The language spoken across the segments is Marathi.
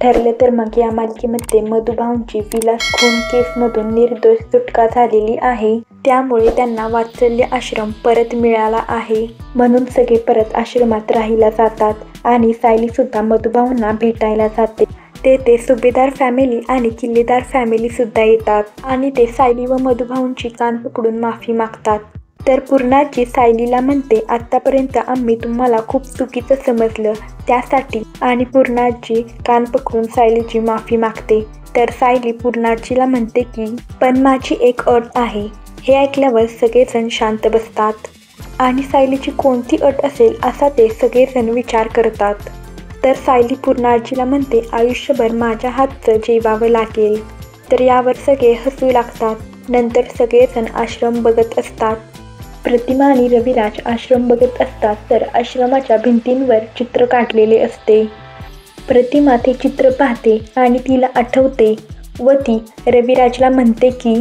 ठरलं तर मग या मालिकेमध्ये मधुभाऊंची विलास खून केसमधून निर्दोष सुटका झालेली आहे. त्यामुळे त्यांना वात्सल्य आश्रम परत मिळाला आहे. म्हणून सगळे परत आश्रमात राहायला जातात आणि सायली सुद्धा मधुभाऊंना भेटायला जाते. ते सुभेदार फॅमिली आणि किल्लेदार फॅमिली सुद्धा येतात आणि ते सायली व मधुभाऊंची कान पकडून माफी मागतात. तर पूर्णाजी सायलीला म्हणते, आत्तापर्यंत आम्ही तुम्हाला खूप चुकीचं समजलं त्यासाठी, आणि पूर्णाजी कान पकडून सायलीची माफी मागते. तर सायली पूर्णाजीला म्हणते की पण माझी एक अट आहे. हे ऐकल्यावर सगळेजण शांत बसतात आणि सायलीची कोणती अट असेल असा ते सगळेजण विचार करतात. तर सायली पूर्णाजीला म्हणते, आयुष्यभर माझ्या हातचं जेवावं लागेल. तर यावर सगळे हसू लागतात. नंतर सगळेजण आश्रम बघत असतात. प्रतिमा आणि रविराज आश्रम बघत असतात. तर आश्रमाच्या भिंतींवर चित्र काढलेले असते. प्रतिमा ते चित्र पाहते आणि तिला आठवते व ती रविराजला म्हणते की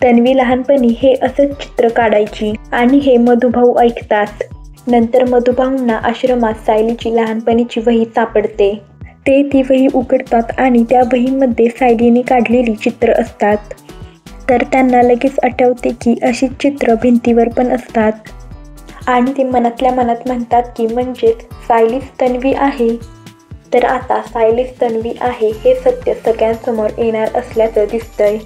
तन्वी लहानपणी हे असंच चित्र काढायची आणि हे मधुभाऊ ऐकतात. नंतर मधुभाऊंना आश्रमात सायलीची लहानपणीची वही सापडते. ते ती वही उघडतात आणि त्या वहीमध्ये सायलीने काढलेली चित्र असतात. तर त्यांना लगेच आठवते की अशी चित्र भिंतीवर पण असतात आणि ते मनातल्या मनात म्हणतात की म्हणजेच सायलीच तन्वी आहे. तर आता सायलीच तन्वी आहे हे सत्य सगळ्यांसमोर येणार असल्याचं दिसतंय.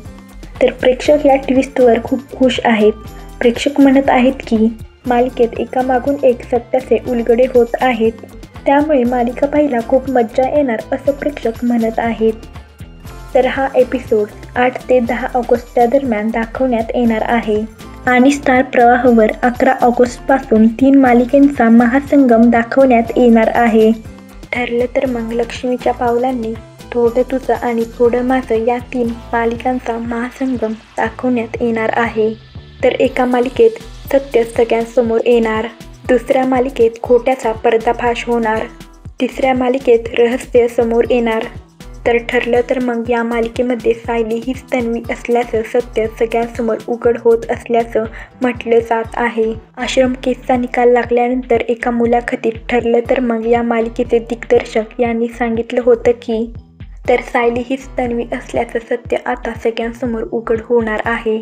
तर प्रेक्षक या ट्विस्टवर खूप खुश आहेत. प्रेक्षक म्हणत आहेत की मालिकेत एकामागून एक सत्याचे उलगडे होत आहेत. त्यामुळे मालिका पाहायला खूप मज्जा येणार असं प्रेक्षक म्हणत आहेत. तर हा एपिसोड 8 ते 10 ऑगस्टच्या दरम्यान दाखवण्यात येणार आहे आणि स्टार प्रवाहवर 11 ऑगस्टपासून 3 मालिकांचा महासंगम दाखवण्यात येणार आहे. ठरलं तर मग लक्ष्मीच्या पावलांनी थोडं तुझं आणि थोडं माझं या 3 मालिकांचा महासंगम दाखवण्यात येणार आहे. तर एका मालिकेत सत्य सगळ्यांसमोर येणार, दुसऱ्या मालिकेत खोट्याचा पर्दाफाश होणार, तिसऱ्या मालिकेत रहस्य समोर येणार. तर ठरलं तर मग या मालिकेमध्ये सायली हीच तन्वी असल्याचं सत्य सगळ्यांसमोर उघड होत असल्याचं म्हटलं जात आहे. आश्रम केसचा निकाल लागल्यानंतर एका मुलाखतीत ठरलं तर मग या मालिकेचे दिग्दर्शक यांनी सांगितलं होतं की तर सायली हीच तन्वी असल्याचं सत्य आता सगळ्यांसमोर उघड होणार आहे.